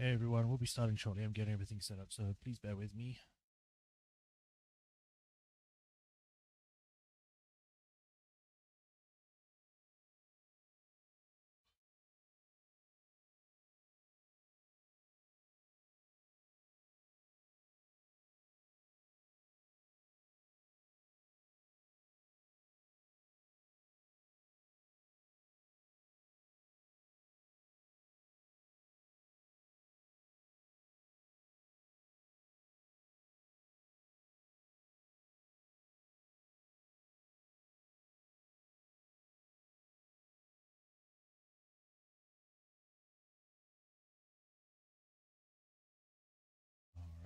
Hey everyone, we'll be starting shortly. I'm getting everything set up, so please bear with me.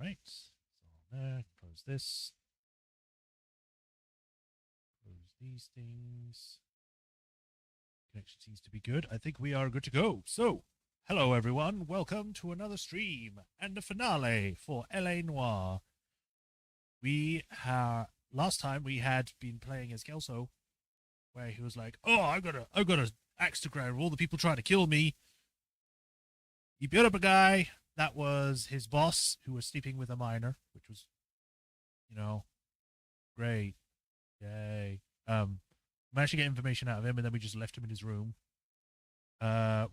Alright, it's all there. Close this. Close these things. Connection seems to be good. I think we are good to go. So, hello everyone. Welcome to another stream and the finale for LA Noire. Last time we had been playing as Kelso, where he was like, "Oh, I've got a axe to grind with all the people trying to kill me." He beat up a guy that was his boss who was sleeping with a minor, which was, great. Yay. Managed to get information out of him, and then we just left him in his room.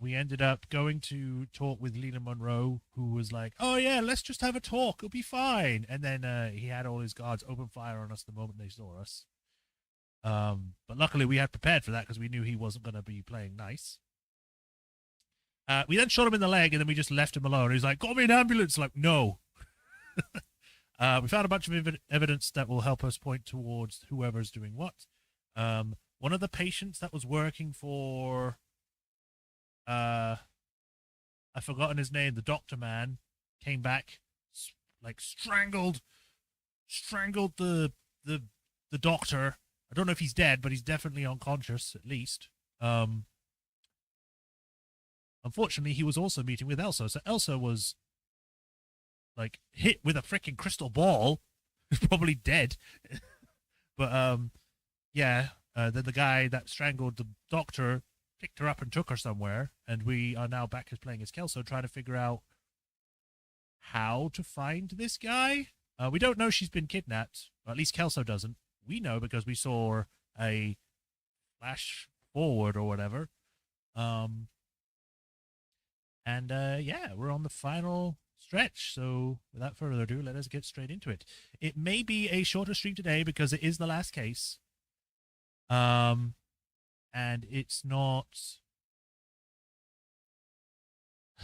We ended up going to talk with Lena Monroe, who was like, "Oh yeah, let's just have a talk. It'll be fine." And then he had all his guards open fire on us the moment they saw us. But luckily we had prepared for that because we knew he wasn't going to be playing nice. We then shot him in the leg, and then we just left him alone. He's like, "Call me an ambulance." Like, no. We found a bunch of evidence that will help us point towards whoever's doing what. One of the patients that was working for, I've forgotten his name, the doctor man, came back, like strangled the doctor. I don't know if he's dead, but he's definitely unconscious, at least. Unfortunately, he was also meeting with Elsa, so Elsa was like hit with a freaking crystal ball, probably dead. But yeah. Then the guy that strangled the doctor picked her up and took her somewhere, and we are now back as playing as Kelso, trying to figure out how to find this guy. We don't know she's been kidnapped, or at least Kelso doesn't. We know because we saw a flash forward or whatever. Yeah, we're on the final stretch. So without further ado, let us get straight into it. It may be a shorter stream today because it is the last case. And it's not.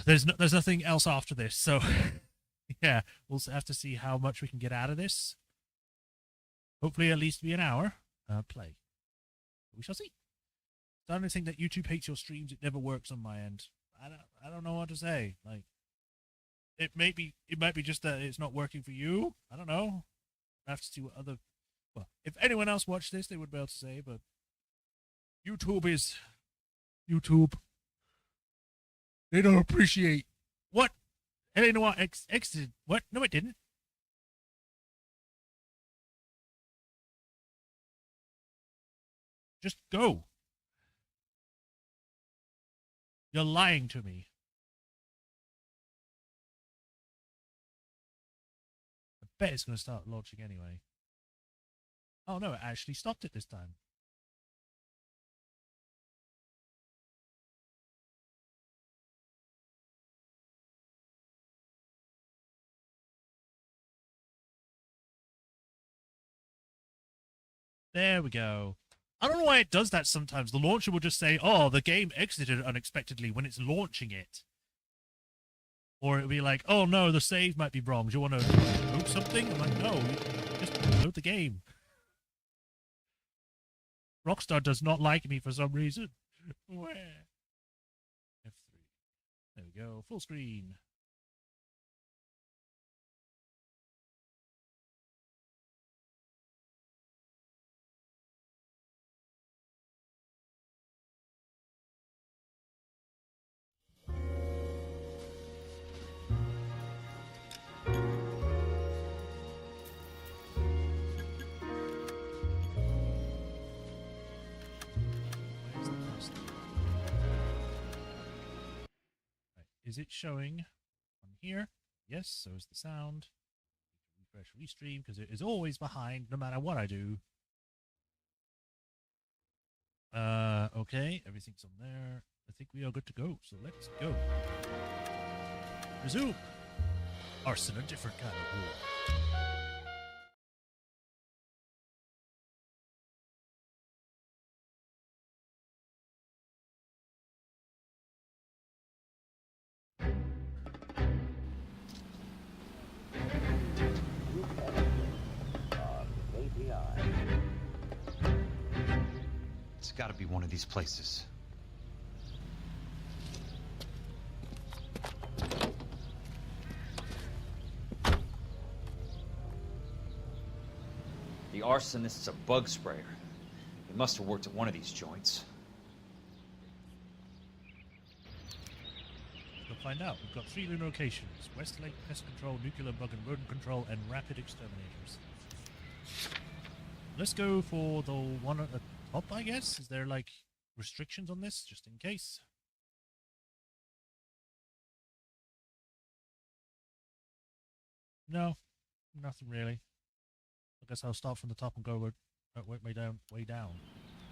There's nothing else after this, so yeah, we'll have to see how much we can get out of this. Hopefully, at least be an hour. Play. We shall see. Starting to think that YouTube hates your streams. It never works on my end. I don't know what to say. Like, it might be just that it's not working for you. I don't know. I have to see what other. Well, if anyone else watched this, they would be able to say. But YouTube is YouTube. They don't appreciate what. And they know what exited. What? No, it didn't. Just go. You're lying to me. I bet it's going to start launching anyway. Oh no, it actually stopped it this time. There we go. I don't know why it does that sometimes. The launcher will just say, "Oh, the game exited unexpectedly" when it's launching it. Or it'll be like, "Oh no, the save might be wrong. Do you want to load something?" I'm like, "No, just load the game." Rockstar does not like me for some reason. Where? F3. There we go. Full screen. Is it showing on here. Yes, so is the sound. Refresh restream because it is always behind no matter what I do. Okay, everything's on there. I think we are good to go, so let's go. Resume. Arson, a different kind of war. It's got to be one of these places. The arsonist's a bug sprayer. He must have worked at one of these joints. We'll find out. We've got 3 new locations: Westlake Pest Control, Nuclear Bug and Rodent Control, and Rapid Exterminators. Let's go for the one at the top, I guess. Is there, like, restrictions on this, just in case? No, nothing really. I guess I'll start from the top and go way down.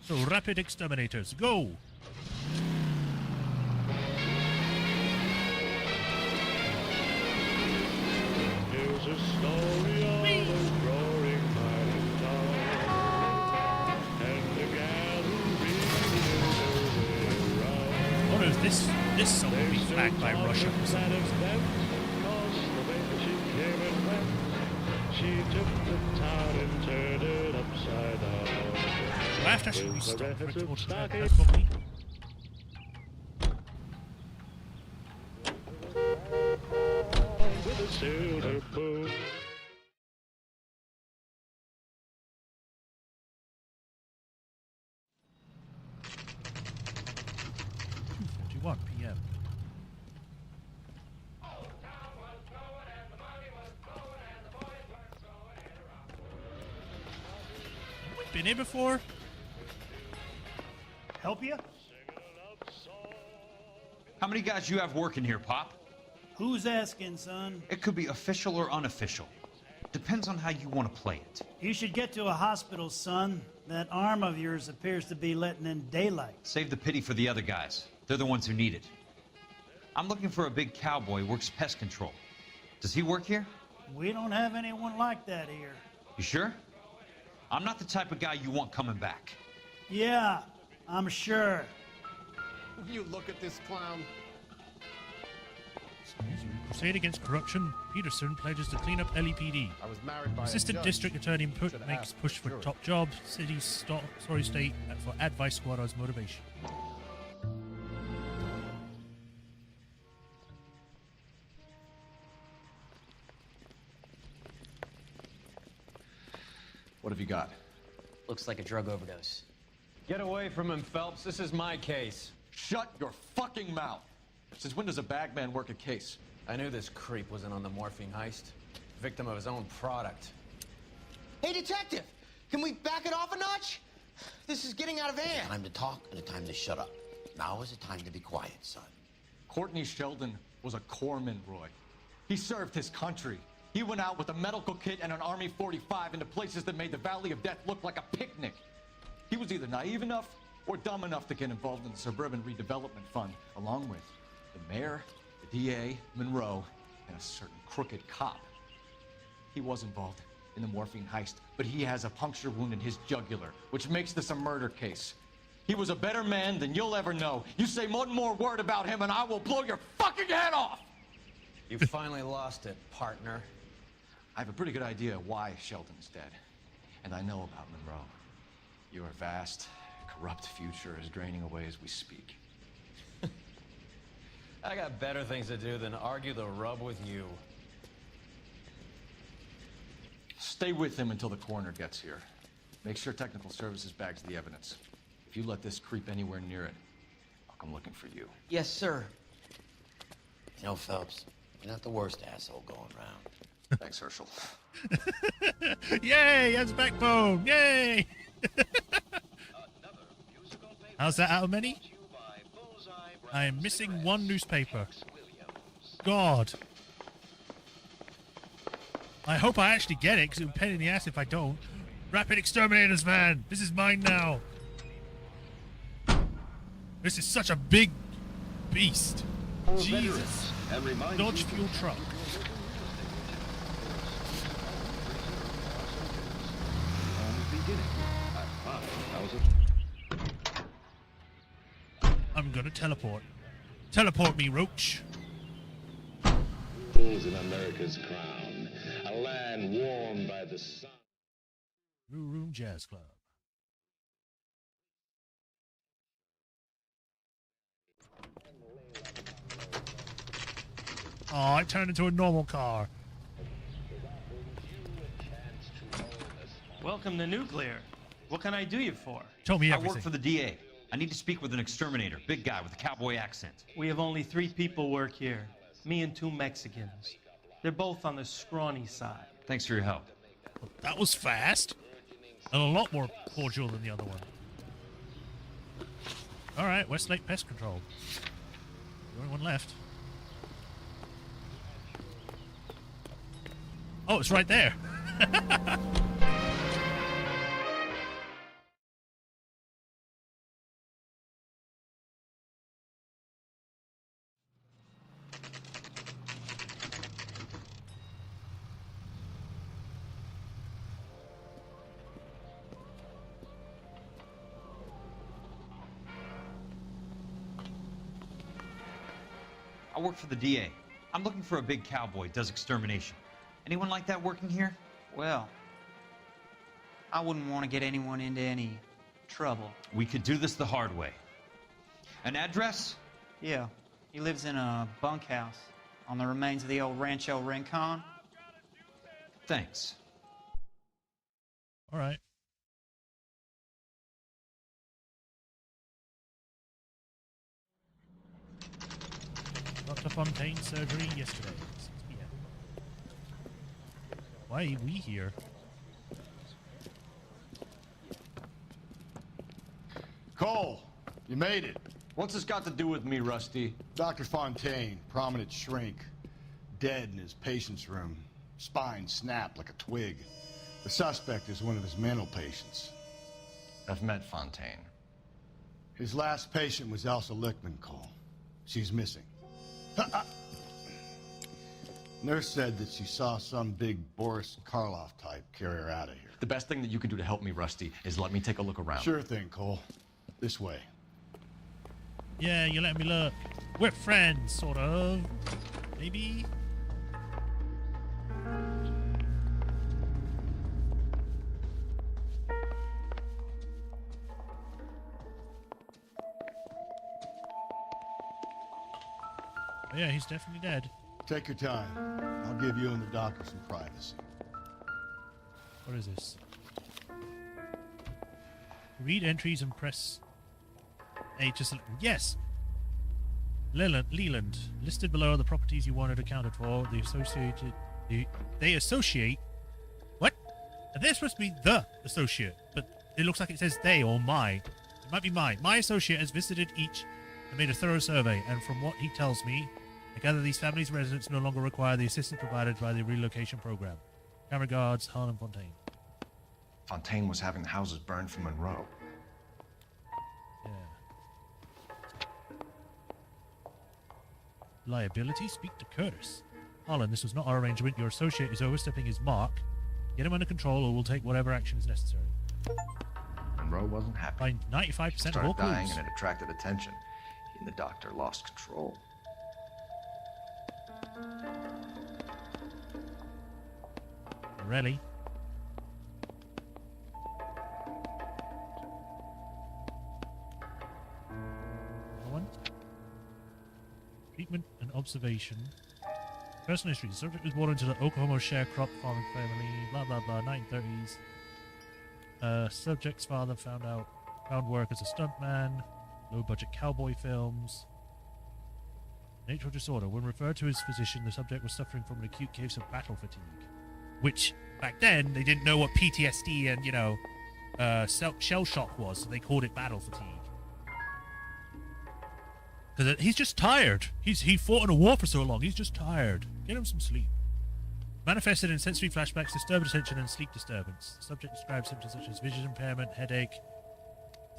So, Rapid Exterminators, go! Here's a story of a roaring mining town, and the gal who really knew her way around. Oh no, this song will be flagged by Russia for some reason. She took the town and turned it upside down. Do I have to actually restart for it to automatically Stockings. put me? With a silver spoon. One PM. We've been here before. Help you? How many guys you have working here, Pop? Who's asking, son? It could be official or unofficial. Depends on how you want to play it. You should get to a hospital, son. That arm of yours appears to be letting in daylight. Save the pity for the other guys. They're the ones who need it. I'm looking for a big cowboy who works pest control. Does he work here? We don't have anyone like that here. You sure? I'm not the type of guy you want coming back. Yeah, I'm sure. You look at this clown. Crusade against corruption. Peterson pledges to clean up LEPD. I was married by Assistant a judge. District Attorney Put Should've makes asked push the for jury. top job. City state for advice squad as motivation. What have you got? Looks like a drug overdose. Get away from him, Phelps. This is my case. Shut your fucking mouth! Since when does a bagman work a case? I knew this creep wasn't on the morphine heist. Victim of his own product. Hey, detective! Can we back it off a notch? This is getting out of hand. Time to talk and a time to shut up. Now is the time to be quiet, son. Courtney Sheldon was a corpsman, Roy. He served his country. He went out with a medical kit and an Army 45 into places that made the Valley of Death look like a picnic. He was either naive enough or dumb enough to get involved in the Suburban Redevelopment Fund, along with the mayor, the DA, Monroe, and a certain crooked cop. He was involved in the morphine heist, but he has a puncture wound in his jugular, which makes this a murder case. He was a better man than you'll ever know. You say one more word about him and I will blow your fucking head off! You finally lost it, partner. I have a pretty good idea why Sheldon's dead. And I know about Monroe. Your vast, corrupt future is draining away as we speak. I got better things to do than argue the rub with you. Stay with him until the coroner gets here. Make sure technical services bags the evidence. If you let this creep anywhere near it, I'll come looking for you. Yes, sir. You know, Phelps, you're not the worst asshole going around. Thanks, Herschel. Yay! That's backbone! Yay! How's that out of many? I am missing one newspaper. God. I hope I actually get it, because it would pain in the ass if I don't. Rapid exterminators van! This is mine now! This is such a big beast. Jesus. Dodge fuel truck. I'm gonna teleport. Teleport me, Roach. Fools in America's crown, a land warmed by the sun. Blue Room Jazz Club. Oh, it turned into a normal car. Welcome to Nuclear. What can I do you for? Tell me I everything. work for the DA. I need to speak with an exterminator. Big guy with a cowboy accent. We have only 3 people work here. Me and 2 Mexicans. They're both on the scrawny side. Thanks for your help. That was fast. And a lot more cordial than the other one. Alright, Westlake Pest Control. The only one left. Oh, it's right there. I work for the DA. I'm looking for a big cowboy, does extermination. Anyone like that working here? Well, I wouldn't want to get anyone into any trouble. We could do this the hard way. An address? Yeah, he lives in a bunkhouse on the remains of the old Rancho Rincon. Thanks. All right. Dr. Fontaine surgery yesterday, 6 p.m. Why are we here? Cole, you made it. What's this got to do with me, Rusty? Dr. Fontaine, prominent shrink, dead in his patient's room. Spine snapped like a twig. The suspect is one of his mental patients. I've met Fontaine. His last patient was Elsa Lichtman, Cole. She's missing. Nurse said that she saw some big Boris Karloff type carry her out of here. The best thing that you can do to help me, Rusty, is let me take a look around. Sure thing, Cole. This way. Yeah, you let me look. We're friends, sort of. Maybe? Oh, yeah, he's definitely dead. Take your time. I'll give you and the doctor some privacy. What is this? Read entries and press A to select. Yes! Leland. Listed below are the properties you wanted accounted for. They associate. What? They're supposed to be the associate, but it looks like it says they or my. It might be mine. My associate has visited each and made a thorough survey, and from what he tells me, I gather these families' residents no longer require the assistance provided by the relocation program. Kind regards, Harlan Fontaine. Fontaine was having the houses burned for Monroe. Yeah. Liability? Speak to Curtis. Harlan, this was not our arrangement. Your associate is overstepping his mark. Get him under control or we'll take whatever action is necessary. Monroe wasn't happy. By 95% of all started dying clues. and it attracted attention. He and the doctor lost control. Really? One. Treatment and observation. Personal history. The subject was born into the Oklahoma sharecrop farming family. Blah blah blah. 1930s. Subject's father found work as a stuntman. Low budget cowboy films. Nature of disorder. When referred to as physician, the subject was suffering from an acute case of battle fatigue. Which, back then, they didn't know what PTSD and, shell shock was, so they called it battle fatigue. Because he's just tired. He fought in a war for so long, he's just tired. Get him some sleep. Manifested in sensory flashbacks, disturbed attention, and sleep disturbance. The subject describes symptoms such as vision impairment, headache,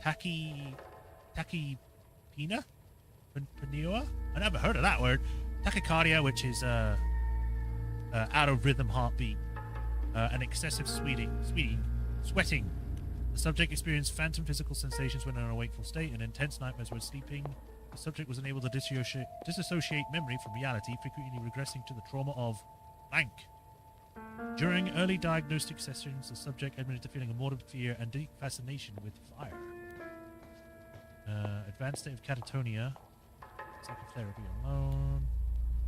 tachypnea? Pnea? I never heard of that word. Tachycardia, which is out of rhythm heartbeat, and excessive sweating. The subject experienced phantom physical sensations when in a wakeful state and intense nightmares when sleeping. The subject was unable to disassociate memory from reality, frequently regressing to the trauma of blank. During early diagnostic sessions, the subject admitted to feeling a morbid fear and deep fascination with fire. Advanced state of catatonia, psychotherapy alone,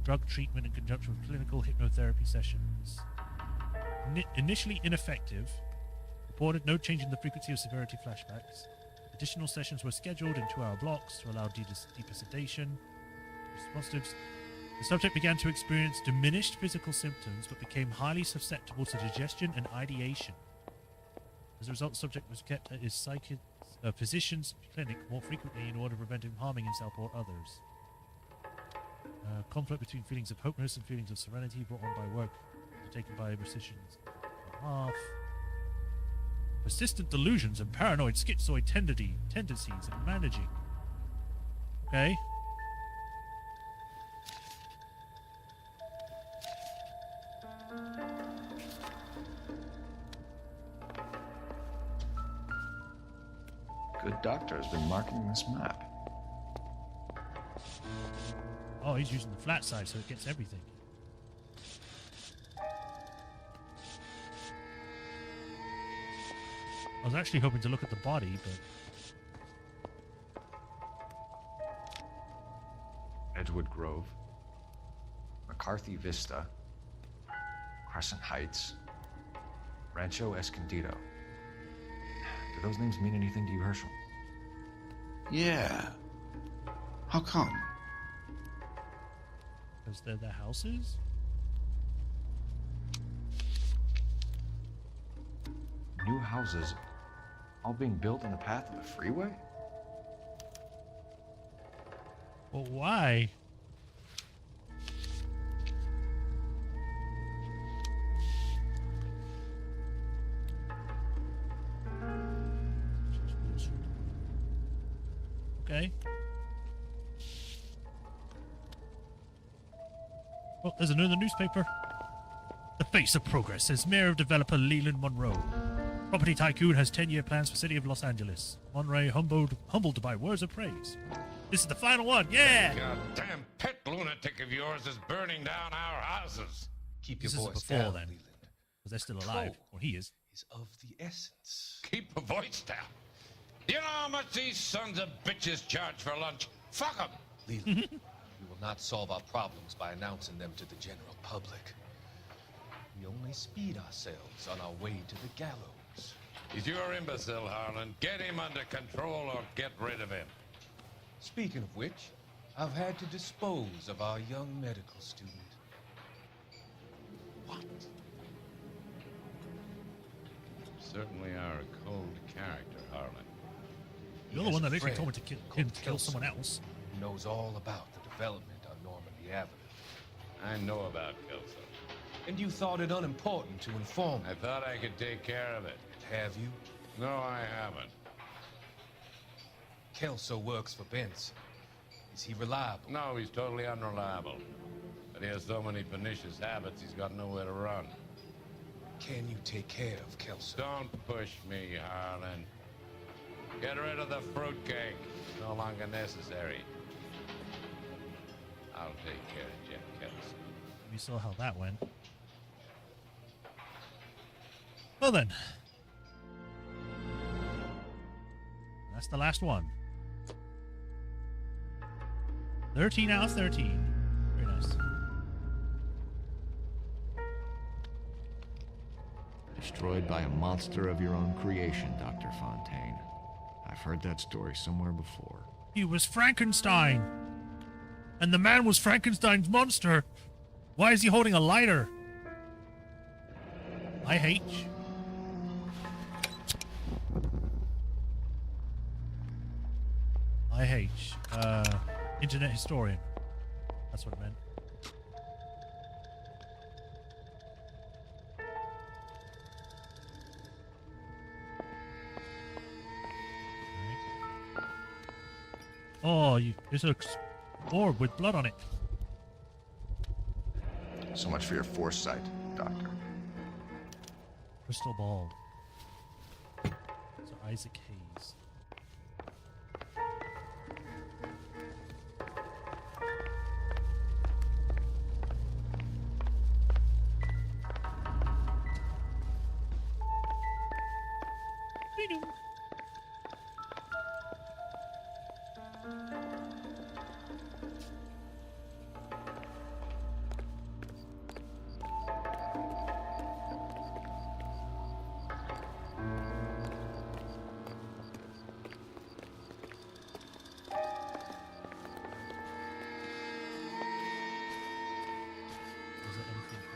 drug treatment in conjunction with clinical hypnotherapy sessions. Initially ineffective, reported no change in the frequency or severity of flashbacks. Additional sessions were scheduled in 2-hour blocks to allow deeper sedation. Responsives. The subject began to experience diminished physical symptoms but became highly susceptible to digestion and ideation. As a result, the subject was kept at his physician's clinic more frequently in order to prevent him harming himself or others. Conflict between feelings of hopelessness and feelings of serenity brought on by work taken by physicians. Persistent delusions and paranoid schizoid tendencies and managing. Okay. Good doctor has been marking this map. Oh, he's using the flat side so it gets everything. I was actually hoping to look at the body, but... Edgewood Grove, McCarthy Vista, Crescent Heights, Rancho Escondido. Do those names mean anything to you, Herschel? Yeah. How come? Because they're the houses? New houses all being built in the path of the freeway? Well, why? Okay. Oh, there's another newspaper. The face of progress, says Mayor of Developer Leland Monroe. Property tycoon has 10-year plans for City of Los Angeles. Monroe humbled by words of praise. This is the final one, yeah! Goddamn pet lunatic of yours is burning down our houses. Keep your This is voice before down, then, Leland. because they're still alive. Well, he is. Is of the essence. Keep your voice down. You know how much these sons of bitches charge for lunch? Fuck them. Leland, we will not solve our problems by announcing them to the general public. We only speed ourselves on our way to the gallows. He's your imbecile, Harlan. Get him under control or get rid of him. Speaking of which, I've had to dispose of our young medical student. What? Certainly are a cold character, Harlan. You're the one that actually told me to kill someone else. Who knows all about the development on Normandy Avenue. I know about Kelso. And you thought it unimportant to inform me. I thought I could take care of it. Have you? No, I haven't. Kelso works for Benson. Is he reliable? No, he's totally unreliable. But he has so many pernicious habits, he's got nowhere to run. Can you take care of Kelso? Don't push me, Harlan. Get rid of the fruitcake. It's no longer necessary. I'll take care of Jeff Kelso. We saw how that went. Well then. That's the last one. 13 out of 13. Very nice. Destroyed by a monster of your own creation, Dr. Fontaine. I've heard that story somewhere before. He was Frankenstein. And the man was Frankenstein's monster. Why is he holding a lighter? I hate you. Internet historian. That's what it meant. Oh, it's a orb with blood on it. So much for your foresight, Doctor. Crystal ball. So Isaac Hayes.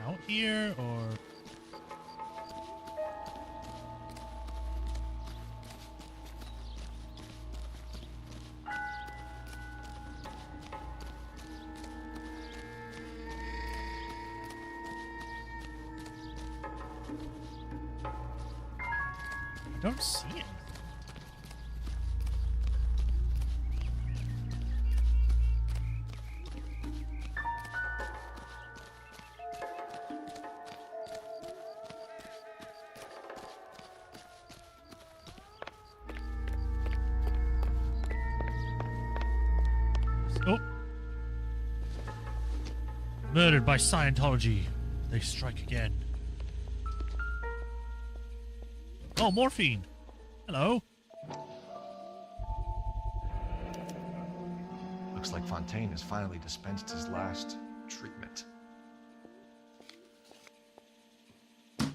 Out here, or I don't see it. Oh. Murdered by Scientology. They strike again. Oh, morphine. Hello. Looks like Fontaine has finally dispensed his last treatment. The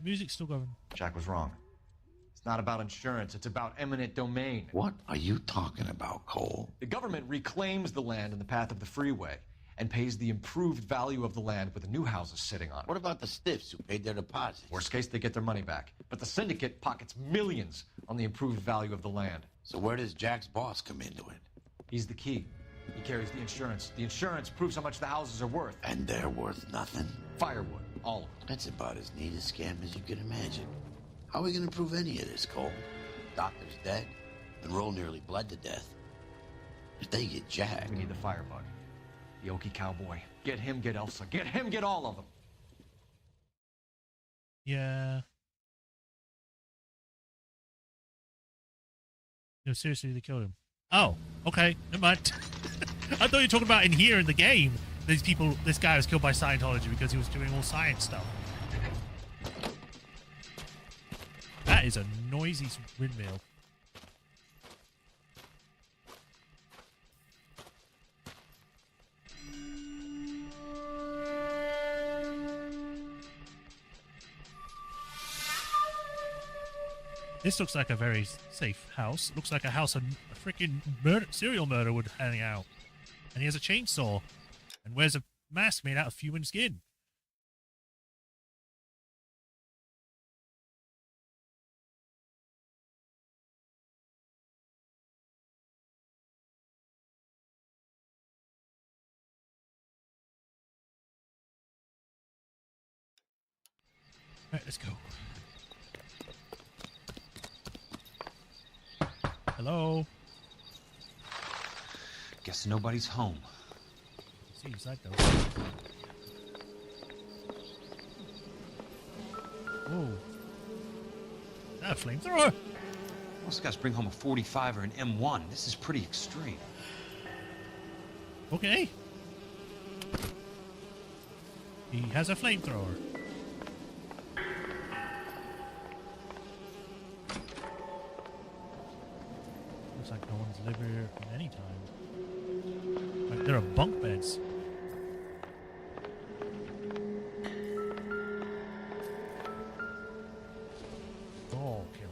music's still going. Jack was wrong. It's not about insurance, it's about eminent domain. What are you talking about, Cole? The government reclaims the land in the path of the freeway and pays the improved value of the land with the new houses sitting on it. What about the stiffs who paid their deposits? Worst case, they get their money back. But the syndicate pockets millions on the improved value of the land. So where does Jack's boss come into it? He's the key. He carries the insurance. The insurance proves how much the houses are worth. And they're worth nothing? Firewood, all of them. That's about as neat a scam as you can imagine. How are we going to prove any of this, Cole? Doctor's dead. Monroe nearly bled to death. If they get Jack... We need the firebug. The Okie cowboy. Get him, get Elsa. Get him, get all of them. Yeah. No, seriously, they killed him. Oh, okay. Never mind. I thought you were talking about in here in the game. This guy was killed by Scientology because he was doing all science stuff. That is a noisy windmill. This looks like a very safe house. Looks like a house a freaking serial murder would hang out. And he has a chainsaw and wears a mask made out of human skin. All right, let's go. Hello? Guess nobody's home. See inside though. Whoa. Is that a flamethrower? Most guys bring home a 45 or an M1. This is pretty extreme. Okay. He has a flamethrower. Looks like no one's lived here at any time. Like there are bunk beds. Doll killer.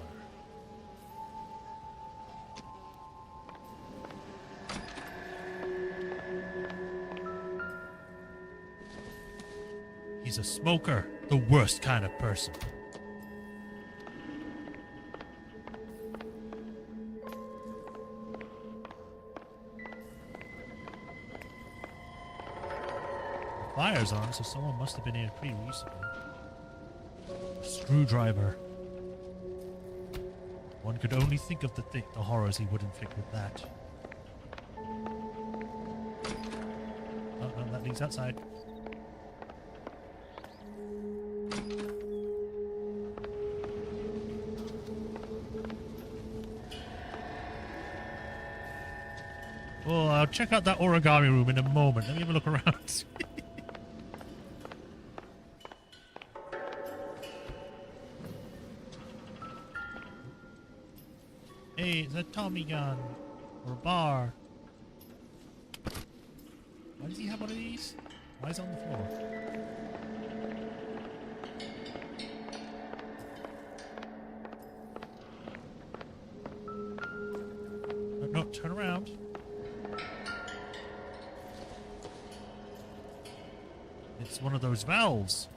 He's a smoker, the worst kind of person. Fire's on, so someone must have been here pretty recently. Screwdriver. One could only think of the horrors he would inflict with that. Oh, no, that leads outside. Oh, I'll check out that origami room in a moment. Let me have a look around. Hey, it's a Tommy gun. Or a bar. Why does he have one of these? Why is it on the floor? No, turn around. It's one of those valves.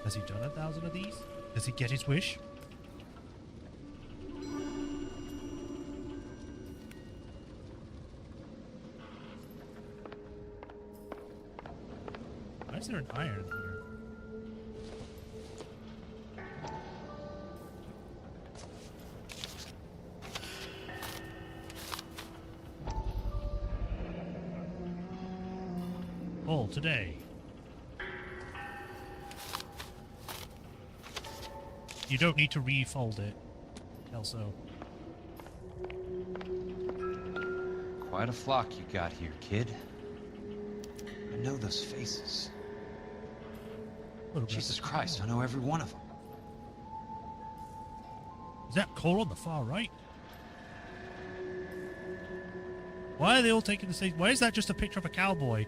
Has he done 1,000 of these? Does he get his wish? Why is there an iron here? All today. You don't need to refold it, Kelso. Quite a flock you got here, kid. I know those faces. Jesus Christ, I know every one of them. Is that Cole on the far right? Why are they all taking the same... Why is that just a picture of a cowboy?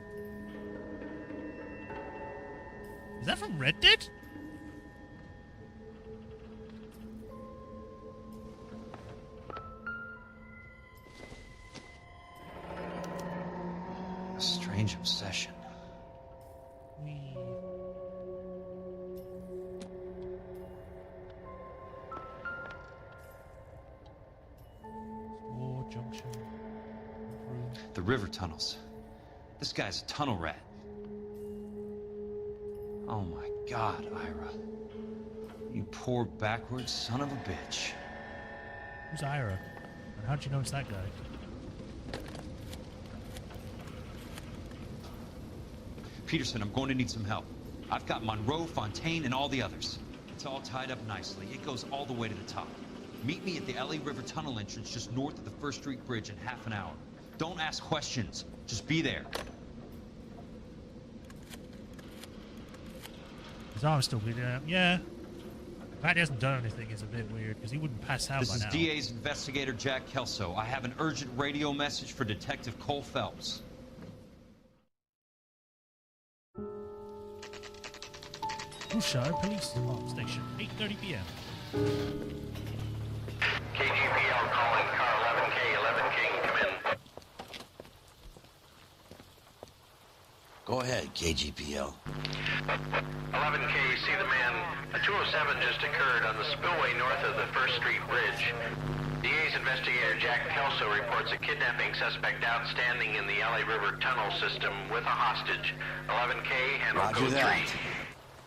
Is that from Red Dead? A strange obsession. Junction. The river tunnels. This guy's a tunnel rat. Oh my God, Ira. You poor backwards son of a bitch. Who's Ira? And how'd you know it's that guy? Peterson, I'm going to need some help. I've got Monroe, Fontaine, and all the others. It's all tied up nicely. It goes all the way to the top. Meet me at the LA River Tunnel entrance just north of the First Street Bridge in half an hour. Don't ask questions. Just be there. His arm's still bleeding out. Yeah. The fact he hasn't done anything is a bit weird, because he wouldn't pass out by now. This is DA's investigator, Jack Kelso. I have an urgent radio message for Detective Cole Phelps. Bouchard Police Station, 8:30 p.m. KGPL calling car 11K, 11K, come in. Go ahead, KGPL. 11K, see the man. A 207 just occurred on the spillway north of the First Street Bridge. DA's investigator Jack Kelso reports a kidnapping suspect outstanding in the LA River tunnel system with a hostage. 11K, handle Roger code that. 3.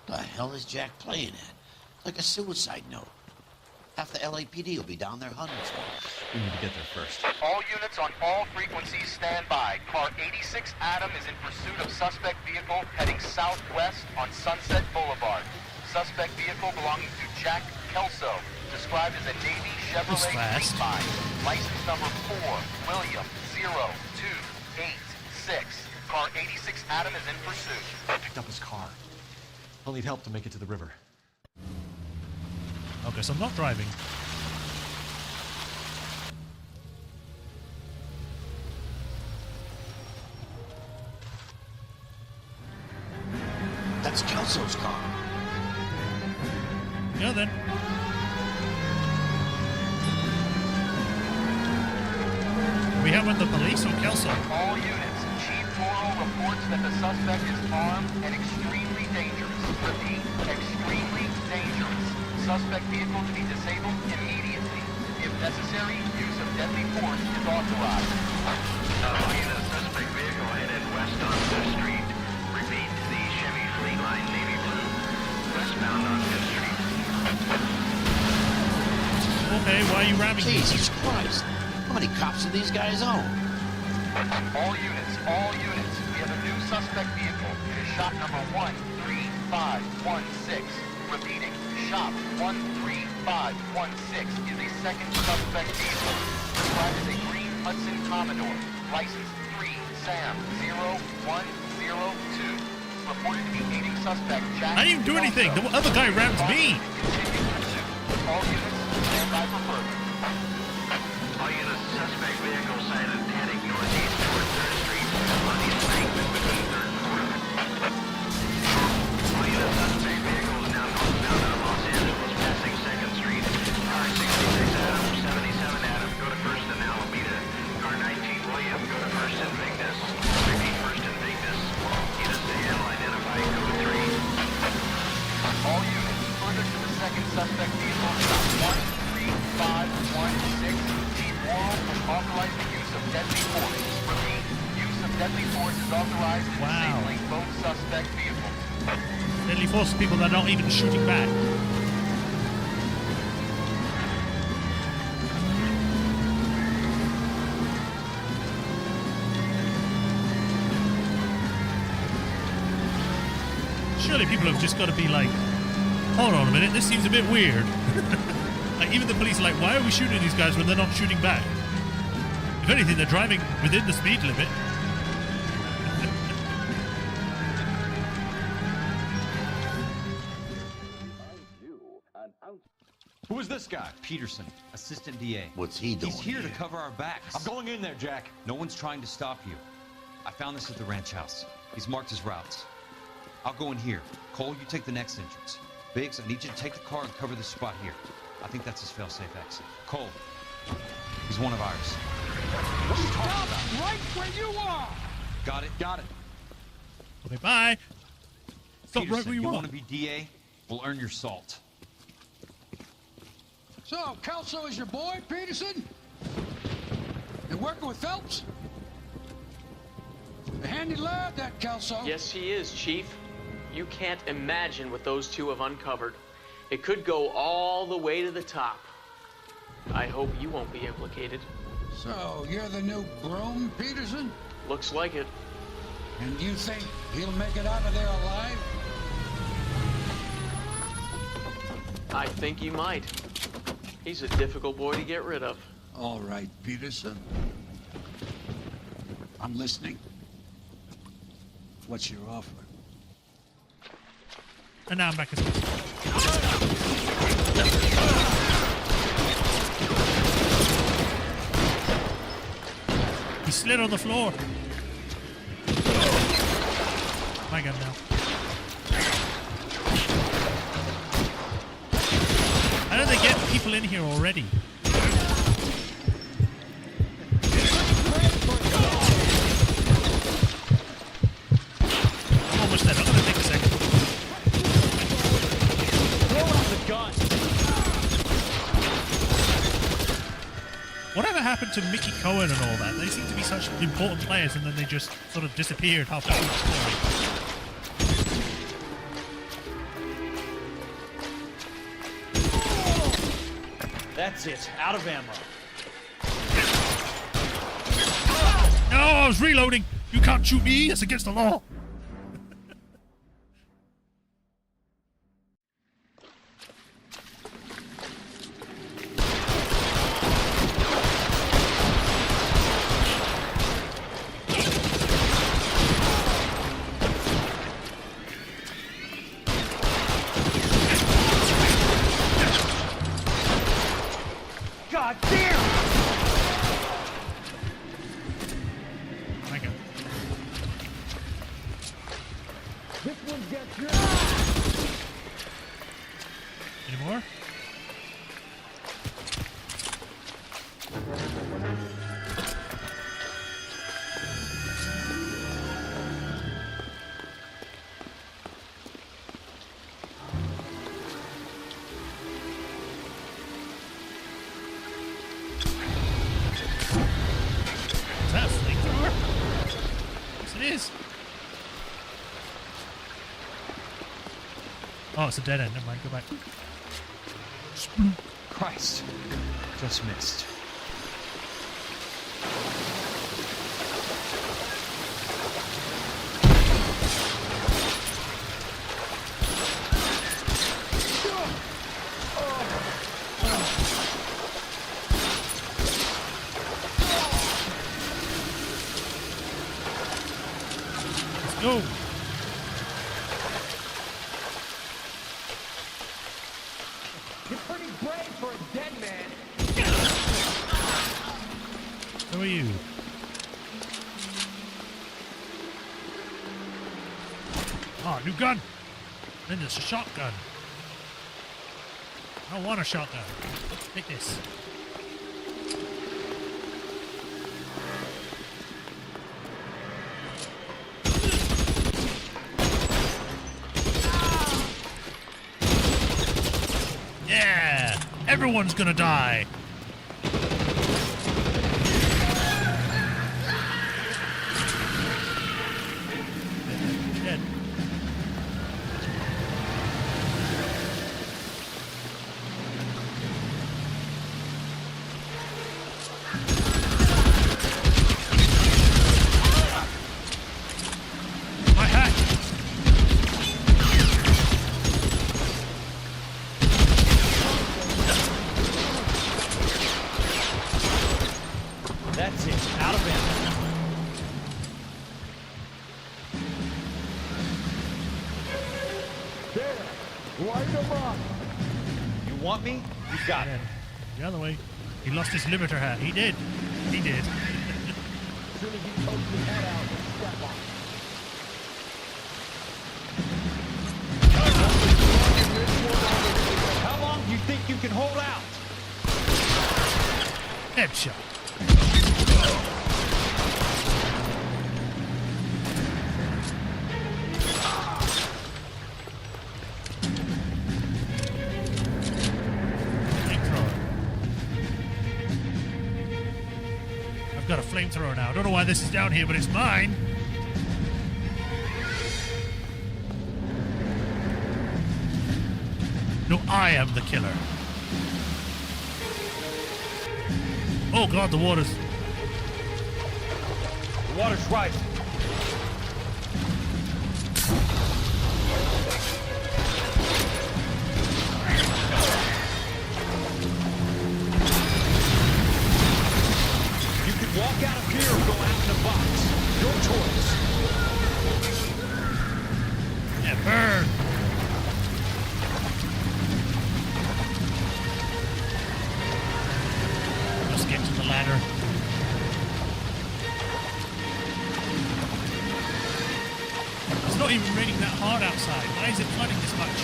The hell is Jack playing at? Like a suicide note. Half the LAPD will be down there hunting for him. We need to get there first. All units on all frequencies stand by. Car 86 Adam is in pursuit of suspect vehicle heading southwest on Sunset Boulevard. Suspect vehicle belonging to Jack Kelso, described as a Navy Chevrolet Greenvine. License number 4, William 0286. Car 86 Adam is in pursuit. I picked up his car. I'll need help to make it to the river. Okay, so I'm not driving. That's Kelso's car. Yeah, then. We have with the police or Kelso? All units, Chief Toro reports that the suspect is armed and extremely dangerous. Repeat, extremely dangerous. Suspect vehicle to be disabled immediately. If necessary, use of deadly force is authorized. The suspect vehicle headed west on 5th Street. Repeat, the Chevy Fleet Line Navy Blue. Westbound on 5th Street. Okay, why are you ramming me? Jesus Christ. How many cops do these guys own? All units, we have a new suspect vehicle. It is shop number 13516. Repeating, shop 13516 is a second suspect vehicle. Described as a green Hudson Commodore. License 3 Sam 0102. Reported to be aiding suspect Jack. I didn't even do anything. The other guy rammed me. All units, stand by for further. All units, suspect vehicle sighted heading northeast toward 3rd Street on the embankment between 3rd and 4th. All units, suspect vehicle is now northbound on Los Angeles, passing 2nd Street. Car 66 Adam, 77 Adam, go to 1st and Alameda. Car 19 William, go to 1st and Vignes. Repeat, 1st and Vignes. Units to handle, identify, go to 3. All units, further to the second suspect vehicle, shop 13516. Chief Worrell has authorized the use of deadly force. Repeat, use of deadly force is authorized in disabling both suspect vehicles. Deadly force to people that are not even shooting back. Surely people have just got to be like, hold on a minute, this seems a bit weird. Like, even the police are like, why are we shooting these guys when they're not shooting back? If anything, they're driving within the speed limit. Who is this guy? Peterson, assistant DA. What's he doing He's here to cover our backs. I'm going in there, Jack. No one's trying to stop you. I found this at the ranch house. He's marked his routes. I'll go in here. Cole, you take the next entrance. Biggs, I need you to take the car and cover this spot here. I think that's his fail-safe exit. Cole, he's one of ours. What are you talking about? Right where you are! Got it? Got it. Okay, bye. Stop Peterson, right where you are. want to be DA? We'll earn your salt. So, Kelso is your boy, Peterson? You working with Phelps? A handy lad, that Kelso. Yes, he is, Chief. You can't imagine what those two have uncovered. It could go all the way to the top. I hope you won't be implicated. So, you're the new broom, Peterson? Looks like it. And you think he'll make it out of there alive? I think he might. He's a difficult boy to get rid of. All right, Peterson. I'm listening. What's your offer? And now I'm back as well. He slid on the floor. My gun now. How do they get people in here already? I'm almost dead. I'm gonna take a second. Throw out the gun. Whatever happened to Mickey Cohen and all that? They seem to be such important players, and then they just sort of disappeared halfway through the story. That's it. Out of ammo. No, I was reloading. You can't shoot me. It's against the law. God damn! My God. This one gets you. Any more? Oh, it's a dead end. Never mind. Go back. Christ. Just missed. Let's go. You're pretty brave for a dead man. Who are you? Oh, new gun. Then there's a shotgun. I don't want a shotgun. Take this. Yeah! Everyone's gonna die! Dead. My hat! That's it. Out of ammo. There. Light him up. You want me? You got it. The other way. He lost his limiter hat. He did. He did. As soon as he pokes his head out, step on. How long do you think you can hold out? Headshot. I've got a flamethrower now. I don't know why this is down here, but it's mine. No, I am the killer. Oh god, the water's... The water's rising. You can walk out of here or go out in a box. Your choice. Yeah, burn! Let's get to the ladder. It's not even raining that hard outside. Why is it flooding this much?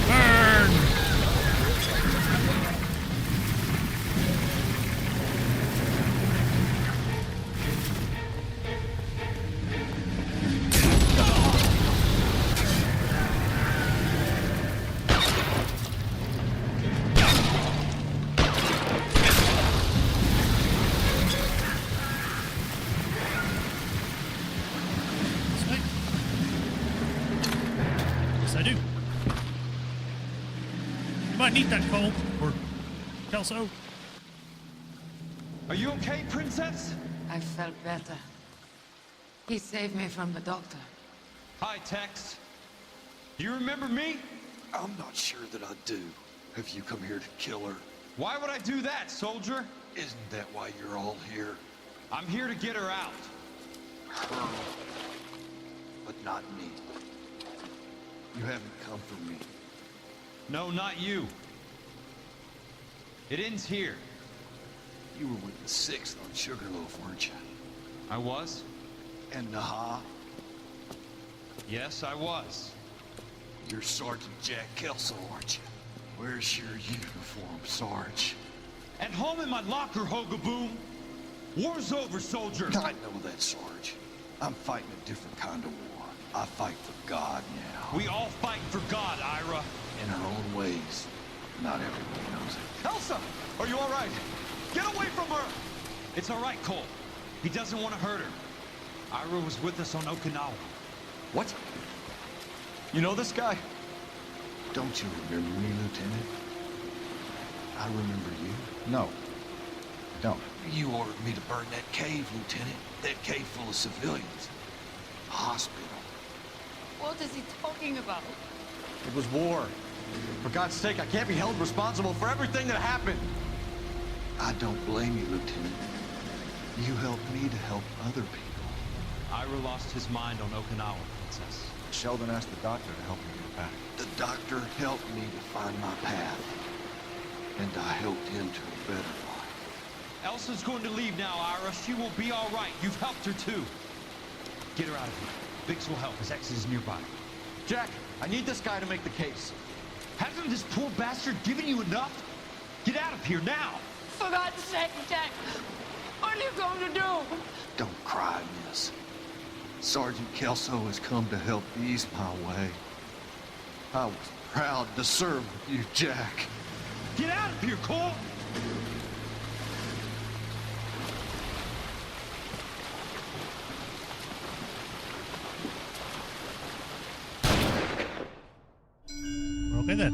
Burn! Yes, I do. You might need that, Cole, or Kelso. Are you okay, Princess? I felt better. He saved me from the doctor. Hi, Tex. Do you remember me? I'm not sure that I do. Have you come here to kill her? Why would I do that, soldier? Isn't that why you're all here? I'm here to get her out. Her. But not me. You haven't come for me. No, not you. It ends here. You were with the 6th on Sugarloaf, weren't you? I was? And Naha? Yes, I was. You're Sergeant Jack Kelso, aren't you? Where's your uniform, Sarge? At home in my locker, Hogaboom. War's over, soldier. I know that, Sarge. I'm fighting a different kind of war. I fight for God now. We all fight for God, Ira. In our own Not everybody knows it. Elsa! Are you all right? Get away from her! It's all right, Cole. He doesn't want to hurt her. Ira was with us on Okinawa. What? You know this guy? Don't you remember me, Lieutenant? I remember you. No. I don't. You ordered me to burn that cave, Lieutenant. That cave full of civilians. A hospital. What is he talking about? It was war. For God's sake, I can't be held responsible for everything that happened. I don't blame you, Lieutenant. You helped me to help other people. Ira lost his mind on Okinawa, Princess. Sheldon asked the doctor to help me get back. The doctor helped me to find my path. And I helped him to a better life. Elsa's going to leave now, Ira. She will be all right. You've helped her, too. Get her out of here. Biggs will help. His exit is nearby. Jack, I need this guy to make the case. Hasn't this poor bastard given you enough? Get out of here now! For God's sake, Jack! What are you going to do? Don't cry, miss. Sergeant Kelso has come to help ease my way. I was proud to serve with you, Jack. Get out of here, Cole! Okay then.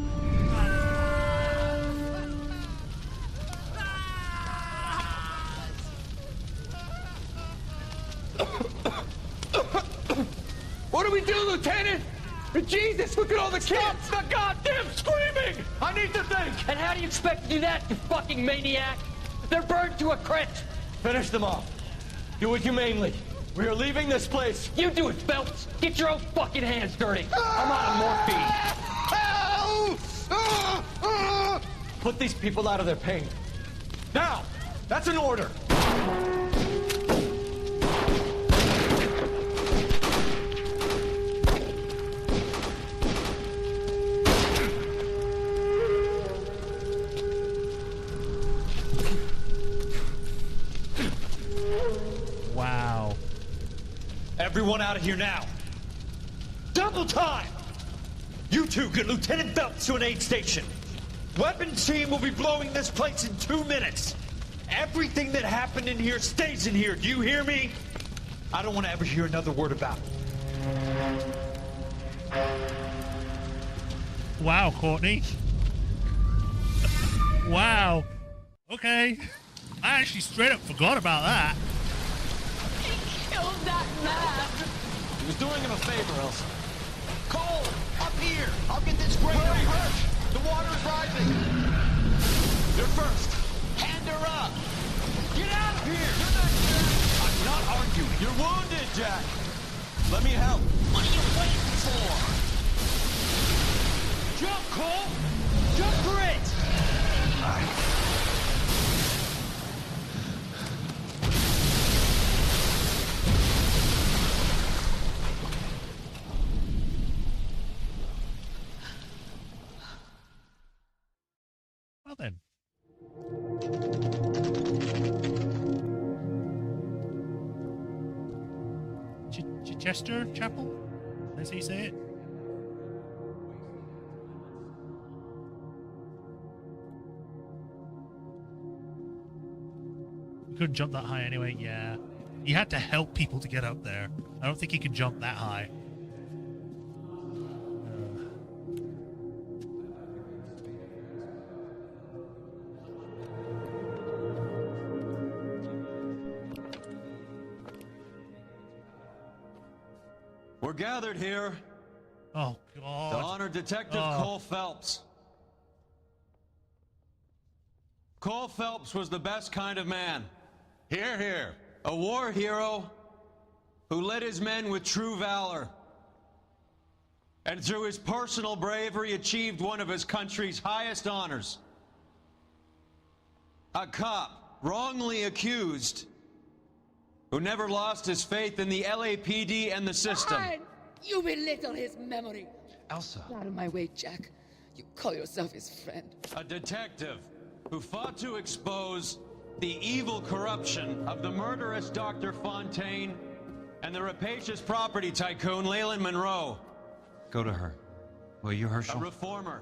What do we do, Lieutenant? Jesus, look at all the kids! Stop the goddamn screaming! I need to think! And how do you expect to do that, you fucking maniac? They're burned to a crisp! Finish them off. Do it humanely. We are leaving this place. You do it, Phelps! Get your own fucking hands dirty! I'm out of morphine! Put these people out of their pain. Now! That's an order! Wow. Everyone out of here now. Double time! You two get Lieutenant Phelps to an aid station. Weapons team will be blowing this place in 2 minutes. Everything that happened in here stays in here. Do you hear me? I don't want to ever hear another word about it. Wow, Courtney. Wow. Okay. I actually straight up forgot about that. He killed that man! He was doing him a favor, Elsa. Cole, up here! I'll get this grader. Where are you hurt? The water is rising. You're first. Hand her up! Get out of here! I'm not arguing. You're wounded, Jack. Let me help. What are you waiting for? Jump, Cole! Jump for it! Well then. Chester Chapel? That's how you say it? You couldn't jump that high anyway, yeah. You had to help people to get up there. I don't think you can jump that high. We're gathered here Oh, God. to honor Detective Cole Phelps. Cole Phelps was the best kind of man. Hear, hear. A war hero who led his men with true valor. And through his personal bravery achieved one of his country's highest honors. A cop wrongly accused who never lost his faith in the LAPD and the system. Fine. You belittle his memory. Elsa. Get out of my way, Jack. You call yourself his friend. A detective who fought to expose the evil corruption of the murderous Dr. Fontaine and the rapacious property tycoon Leyland Monroe. Go to her. Will you, Herschel? A reformer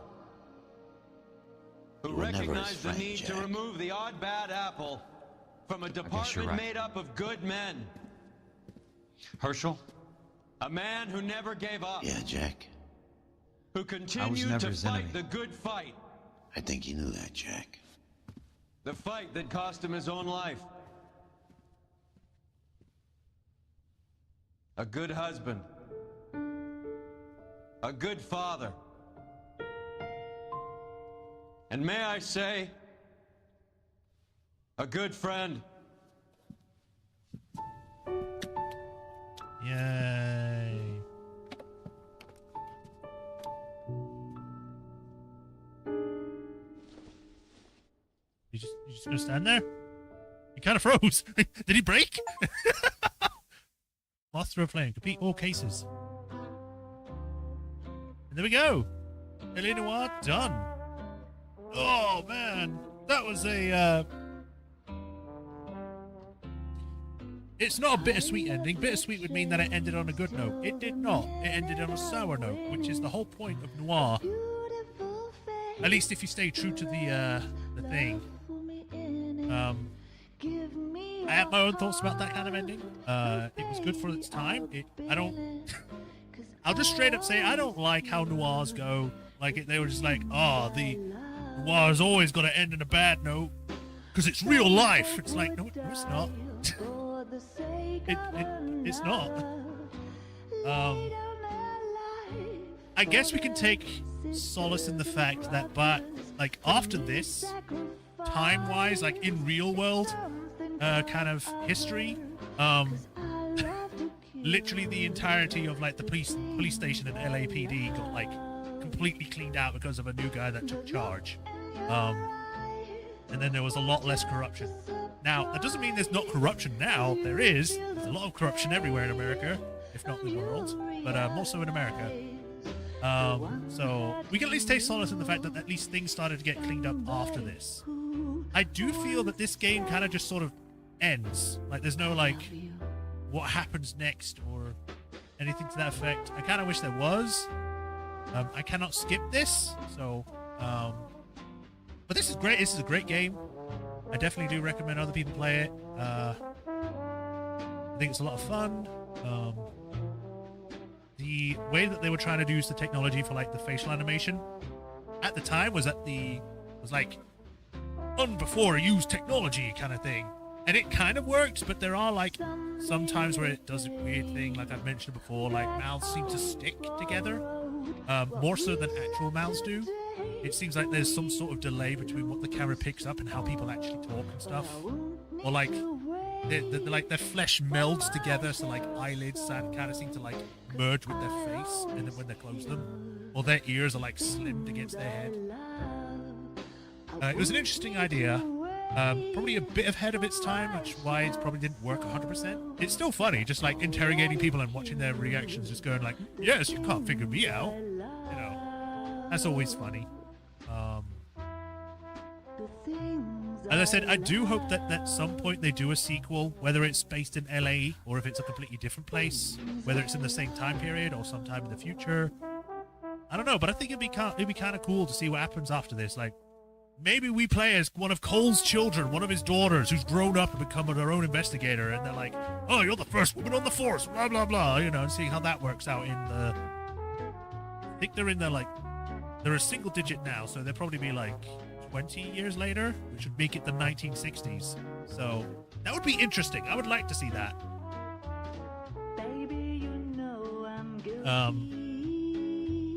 who You were never his recognized the friend, need to Jack. remove the odd bad apple from a you're department right. made up of good men. Herschel? A man who never gave up. Yeah, Jack. Who continued never to his fight enemy. the good fight. I think you knew that, Jack. The fight that cost him his own life. A good husband. A good father. And may I say, a good friend. Yay. You just gonna stand there? He kind of froze. Did he break? Master of Flame. Complete all cases. And there we go. L.A. Noire done. Oh, man. That was a... It's not a bittersweet ending. Bittersweet would mean that it ended on a good note. It did not. It ended on a sour note, which is the whole point of Noire. At least if you stay true to the thing. I have my own thoughts about that kind of ending. It was good for its time. I'll just straight up say I don't like how noirs go. Like they were just like, oh, the noir's always got to end in a bad note because it's real life. It's like, no, it's not. It's not. I guess we can take solace in the fact that, but like after this, time-wise, like in real world kind of history, literally the entirety of like the police station in LAPD got like completely cleaned out because of a new guy that took charge, and then there was a lot less corruption. Now that doesn't mean there's not corruption now. There's a lot of corruption everywhere in America, if not the world, but more so in America. So we can at least take solace in the fact that at least things started to get cleaned up after this. I do feel that this game kind of just sort of ends. Like there's no like what happens next or anything to that effect. I kind of wish there was. I cannot skip this, so but this is great. This is a great game. I definitely do recommend other people play it. I think it's a lot of fun. The way that they were trying to use the technology for like the facial animation at the time was like before used technology kind of thing, and it kind of worked, but there are like some times where it does a weird thing, like I've mentioned before, like mouths seem to stick together more so than actual mouths do. It seems like there's some sort of delay between what the camera picks up and how people actually talk and stuff, or like like their flesh melds together, so like eyelids kind of seem to like merge with their face, and then when they close them, or their ears are like slimmed against their head. It was an interesting idea, probably a bit ahead of its time, which why it probably didn't work 100%. It's still funny, just like interrogating people and watching their reactions, just going like, yes, you can't figure me out, you know, that's always funny. As I said, I do hope that at some point they do a sequel, whether it's based in LA or if it's a completely different place, whether it's in the same time period or sometime in the future. I don't know, but I think it'd be kind of cool to see what happens after this. Like, maybe we play as one of Cole's children, one of his daughters, who's grown up and become their own investigator, and they're like, oh, you're the first woman on the force, blah, blah, blah, you know, and see how that works out in the... I think they're in the, like... They're a single digit now, so they'll probably be, like, 20 years later, which would make it the 1960s. So, that would be interesting. I would like to see that.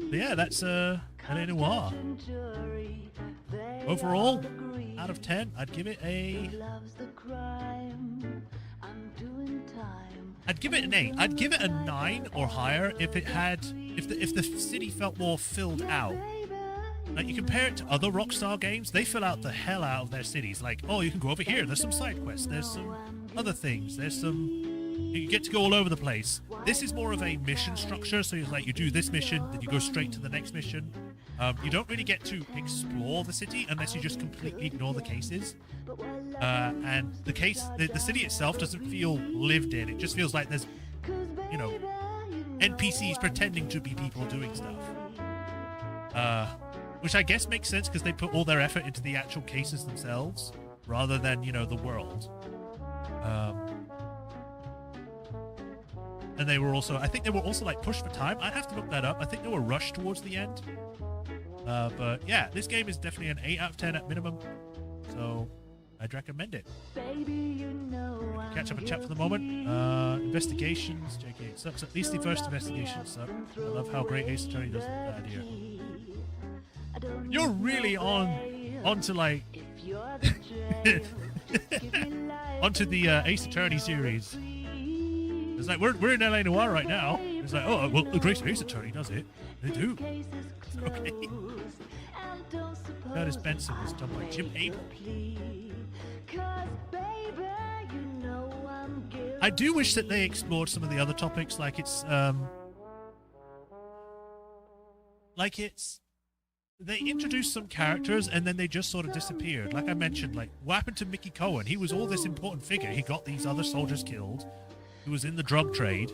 But yeah, that's L.A. Noire. Overall, out of 10, I'd give it a... I'd give it an 8. I'd give it a 9 or higher if the city felt more filled out. Like, you compare it to other Rockstar games, they fill out the hell out of their cities. Like, oh, you can go over here, there's some side quests, there's some other things, there's some... You get to go all over the place. This is more of a mission structure, so it's like you do this mission, then you go straight to the next mission. You don't really get to explore the city unless you just completely ignore the cases. And the city itself doesn't feel lived in. It just feels like there's, you know, NPCs pretending to be people doing stuff. which I guess makes sense because they put all their effort into the actual cases themselves rather than, you know, the world. And they were also, I think they were also like pushed for time. I'd have to look that up. I think they were rushed towards the end. But yeah, this game is definitely an 8 out of 10 at minimum. So I'd recommend it. Catch up and chat for the moment. Investigations, JK, it sucks. At least the first investigation sucked. I love how great Ace Attorney does that idea. You're really onto like onto the Ace Attorney series. It's like we're in LA Noire right now. It's like, oh well, the great Ace Attorney does it. They do. Okay. Curtis Benson was done by Jim Abel. I do wish that they explored some of the other topics, like they introduced some characters and then they just sort of disappeared. Like I mentioned, like what happened to Mickey Cohen? He was all this important figure. He got these other soldiers killed. He was in the drug trade,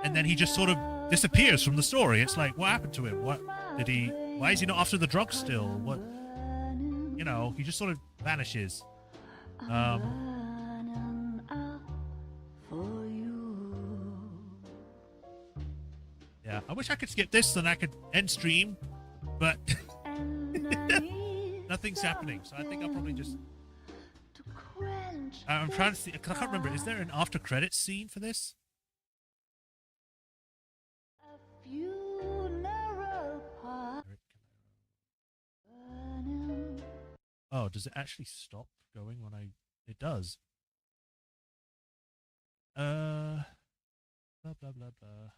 and then he just sort of disappears from the story. It's like, what happened to him? What did he? Why is he not after the drugs still? What? You know, he just sort of vanishes. Yeah, I wish I could skip this and I could end stream, but nothing's happening. So I think I'll probably just. I'm trying to see. I can't remember. Is there an after credits scene for this? Oh, does it actually stop going when I? It does. Blah blah blah blah.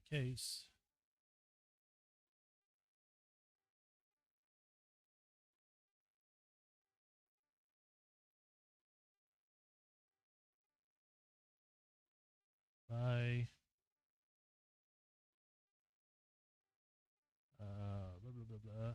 Case. Bye. Blah blah blah blah.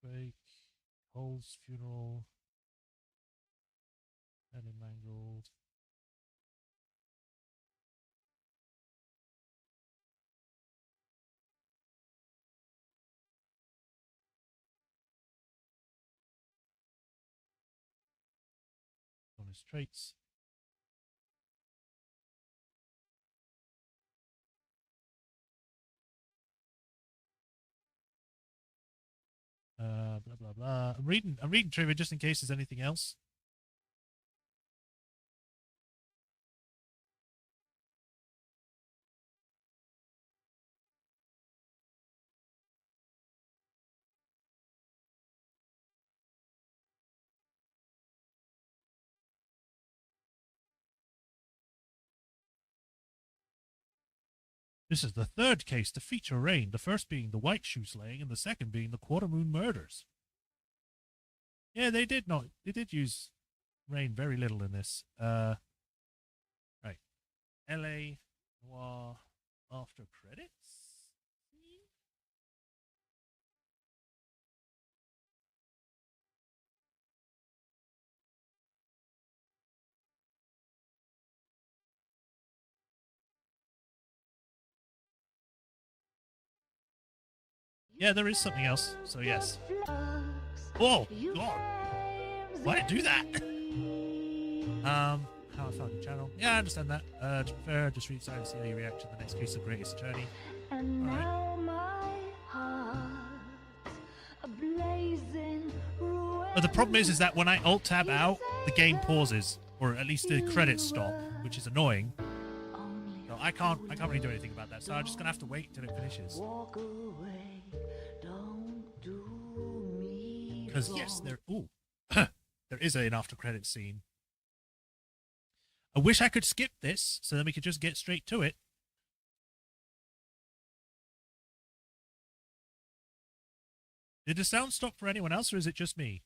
Break, Cole's funeral, Annie Mangold. On his traits. Blah blah blah. I'm reading trivia just in case there's anything else. This is the third case to feature rain, the first being the white shoe slaying and the second being the Quarter Moon murders. Yeah, they did use rain very little in this. Right. LA Noire after credits? Yeah, there is something else. So yes. Oh God! Why did I do that? How I found the channel. Yeah, I understand that. To be fair, just really excited to see how you react to the next case of Greatest Attorney. But the problem is that when I alt tab out, the game pauses, or at least the credits stop, which is annoying. So I can't really do anything about that. So I'm just gonna have to wait till it finishes. Because yes, there There is an after credit scene. I wish I could skip this so then we could just get straight to it. Did the sound stop for anyone else, or is it just me?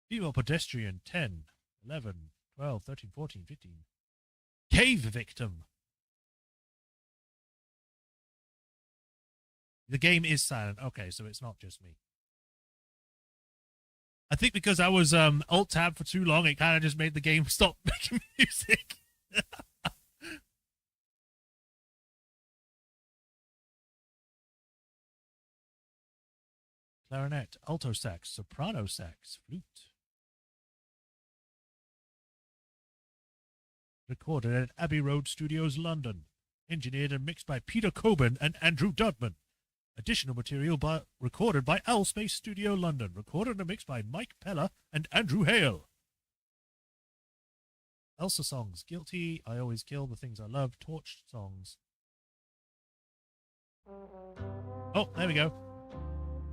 Female pedestrian, 10, 11, 12, 13, 14, 15. Cave victim. The game is silent. Okay, so it's not just me. I think because I was alt-tab for too long, it kind of just made the game stop making music. Clarinet, alto sax, soprano sax, flute. Recorded at Abbey Road Studios, London. Engineered and mixed by Peter Coburn and Andrew Dudman. Additional material recorded by Owlspace Studio, London. Recorded and mixed by Mike Pella and Andrew Hale. Elsa songs. Guilty, I Always Kill the Things I Love. Torched songs. Oh, there we go.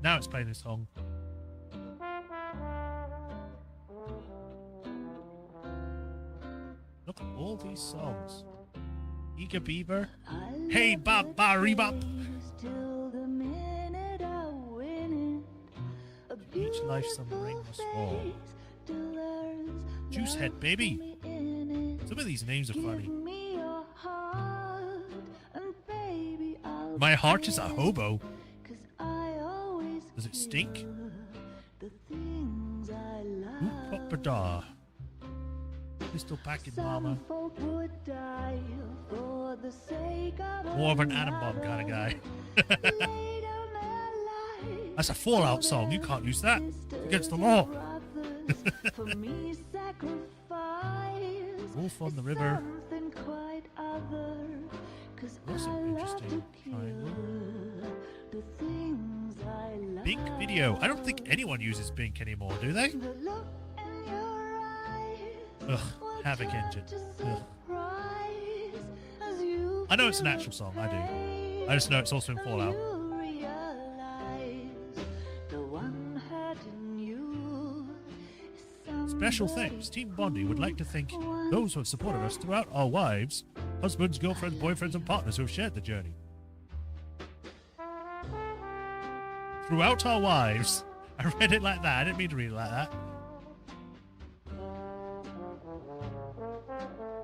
Now it's playing this song. Look at all these songs. Eager Beaver. Hey Bop Bop. Each life some rain must fall. Juicehead, baby. Some of these names are funny. My heart is a hobo. Does it stink? Oop, pop, da. Pistol packing mama. More of an atom bomb kind of guy. That's a Fallout song. You can't use that. It's against the law. Wolf on the River. That's an interesting triangle. Bink Video. I don't think anyone uses Bink anymore, do they? Ugh, Havoc Engine. Ugh. I know it's an actual song, I do. I just know it's also in Fallout. Special thanks. Team Bondi would like to thank those who have supported us throughout our lives, husbands, girlfriends, boyfriends, and partners who have shared the journey. Throughout our lives. I read it like that. I didn't mean to read it like that.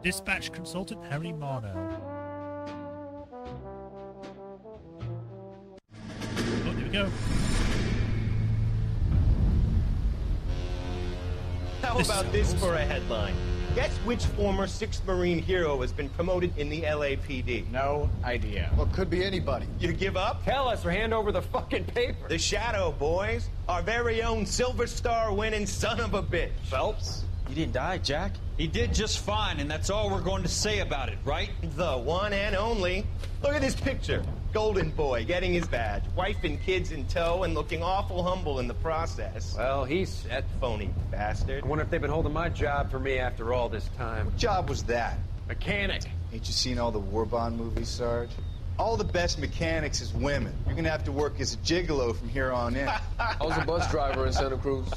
Dispatch consultant Harry Marnell. Oh, there we go. How about this for a headline? Guess which former 6th Marine hero has been promoted in the LAPD? No idea. Well, could be anybody. You give up? Tell us or hand over the fucking paper. The Shadow, boys. Our very own Silver Star winning son of a bitch. Phelps? You didn't die, Jack. He did just fine, and that's all we're going to say about it, right? The one and only. Look at this picture. Golden boy getting his badge, wife and kids in tow, and looking awful humble in the process. Well, he's set. Phony bastard. I wonder if they've been holding my job for me after all this time. What job was that? Mechanic. Ain't you seen all the war bond movies, Sarge? All the best mechanics is women. You're gonna have to work as a gigolo from here on in. I was a bus driver in Santa Cruz.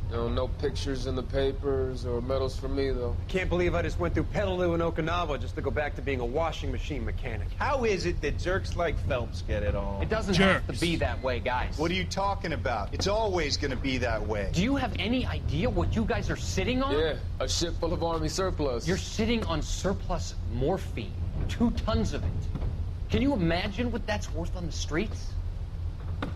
You know, no pictures in the papers or medals for me, though. I can't believe I just went through Petaloo and Okinawa just to go back to being a washing machine mechanic. How is it that jerks like Phelps get it all? It doesn't have to be that way, guys. What are you talking about? It's always gonna be that way. Do you have any idea what you guys are sitting on? Yeah, a ship full of Army surplus. You're sitting on surplus morphine. 2 tons of it. Can you imagine what that's worth on the streets?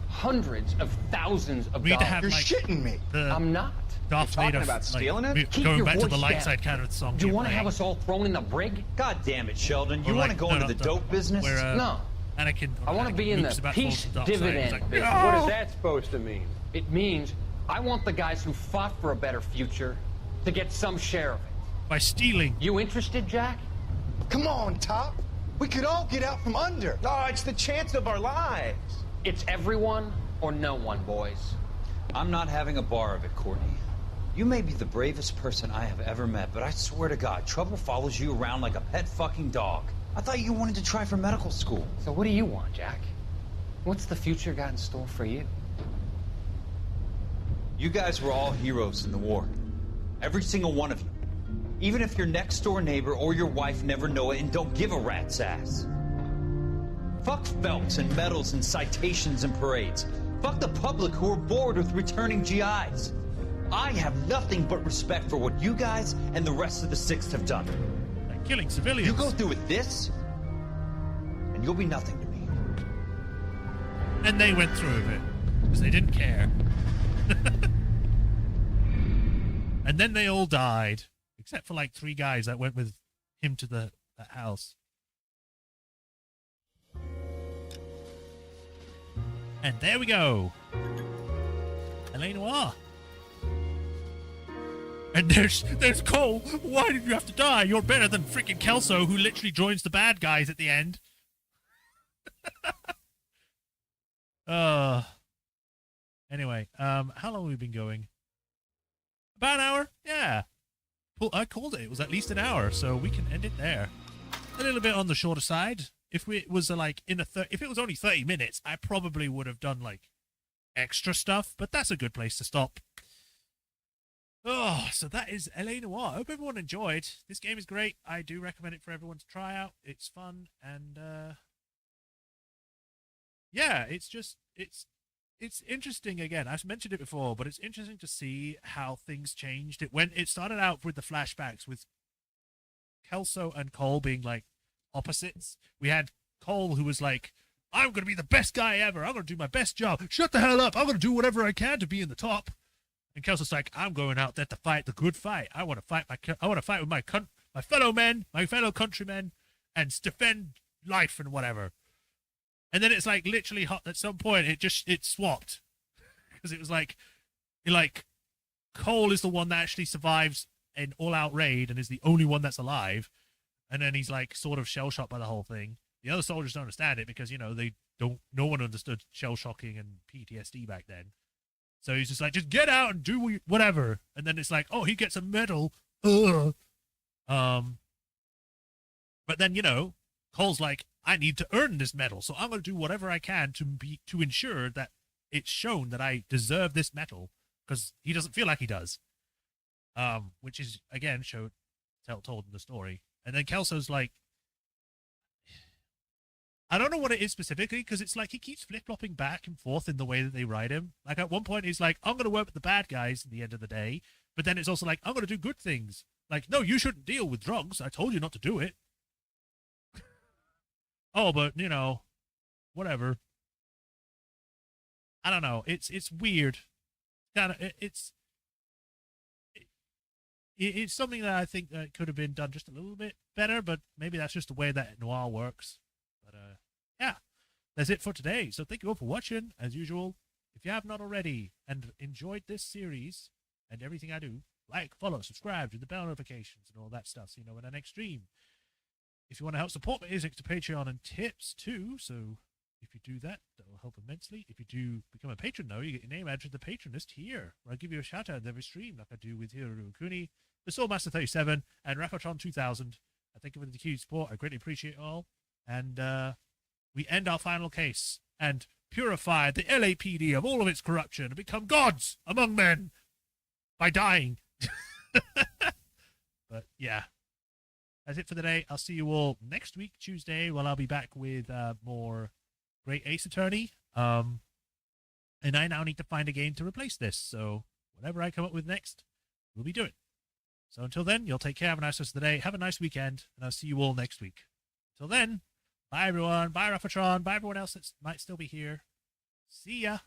Hundreds of thousands of dollars. You're shitting me. I'm not. Darth Vader, about stealing it? Keep going your back to the voice light down. side kind of song. Do you want to have us all thrown in the brig? God damn it, Sheldon. You want to go into the dope business? No. Anakin, I want to be in the peace dividend like, business. "No!" What is that supposed to mean? It means I want the guys who fought for a better future to get some share of it. By stealing. You interested, Jack? Come on, Top. We could all get out from under. Oh, it's the chance of our lives. It's everyone or no one, boys. I'm not having a bar of it, Courtney. You may be the bravest person I have ever met, but I swear to God, trouble follows you around like a pet fucking dog. I thought you wanted to try for medical school. So what do you want, Jack? What's the future got in store for you? You guys were all heroes in the war. Every single one of you. Even if your next door neighbor or your wife never know it and don't give a rat's ass. Fuck Phelps and medals and citations and parades. Fuck the public who are bored with returning GIs. I have nothing but respect for what you guys and the rest of the Sixth have done. Like killing civilians. You go through with this, and you'll be nothing to me. And they went through with it, because they didn't care. And then they all died, except for like 3 guys that went with him to that house. And there we go. L.A. Noire. And there's Cole. Why did you have to die? You're better than freaking Kelso, who literally joins the bad guys at the end. Anyway, how long have we been going? About an hour? Yeah. Well, I called it. It was at least an hour, so we can end it there. A little bit on the shorter side. If it was like if it was only 30 minutes, I probably would have done like extra stuff, but that's a good place to stop. Oh, so that is L.A. Noire. I hope everyone enjoyed. This game is great. I do recommend it for everyone to try out. It's fun, and yeah, it's interesting. Again, I've mentioned it before, but it's interesting to see how things changed. It started out with the flashbacks with Kelso and Cole being like opposites. We had Cole, who was like, I'm going to be the best guy ever. I'm going to do my best job. Shut the hell up. I'm going to do whatever I can to be in the top. And Kelso's like, I'm going out there to fight the good fight. I want to fight with my fellow men, my fellow countrymen, and defend life and whatever. And then it's like literally at some point it swapped, because it was like Cole is the one that actually survives an all-out raid and is the only one that's alive, and then he's like sort of shell-shocked by the whole thing. The other soldiers don't understand it because no one understood shell-shocking and PTSD back then. So he's just like, just get out and do whatever. And then it's like, oh, he gets a medal. But then, Cole's like, I need to earn this medal, so I'm going to do whatever I can to ensure that it's shown that I deserve this medal, because he doesn't feel like he does. Which is, again, told in the story. And then Kelso's like, I don't know what it is specifically, because it's like he keeps flip-flopping back and forth in the way that they write him. Like, at one point, he's like, I'm going to work with the bad guys at the end of the day. But then it's also like, I'm going to do good things. Like, no, you shouldn't deal with drugs. I told you not to do it. Oh, but, whatever. I don't know. It's weird. It's something that I think that could have been done just a little bit better, but maybe that's just the way that noir works. But yeah, that's it for today. So thank you all for watching, as usual. If you have not already and enjoyed this series and everything I do, like, follow, subscribe, do the bell notifications and all that stuff so you know when I next stream. If you want to help support my music, to Patreon and tips too. So if you do that, that will help immensely. If you do become a patron, though, you get your name added to the patron list here, where I give you a shout out in every stream, like I do with Hiroru Kuni, the Soulmaster 37, and Rapatron 2000. I thank you for the huge support. I greatly appreciate it all. And we end our final case and purify the LAPD of all of its corruption and become gods among men by dying. But yeah, that's it for the day. I'll see you all next week, Tuesday, when I'll be back with more Great Ace Attorney. And I now need to find a game to replace this. So whatever I come up with next, we'll be doing. So until then, you'll take care. Have a nice rest of the day. Have a nice weekend. And I'll see you all next week. Till then, bye everyone. Bye Rapatron. Bye everyone else that might still be here. See ya.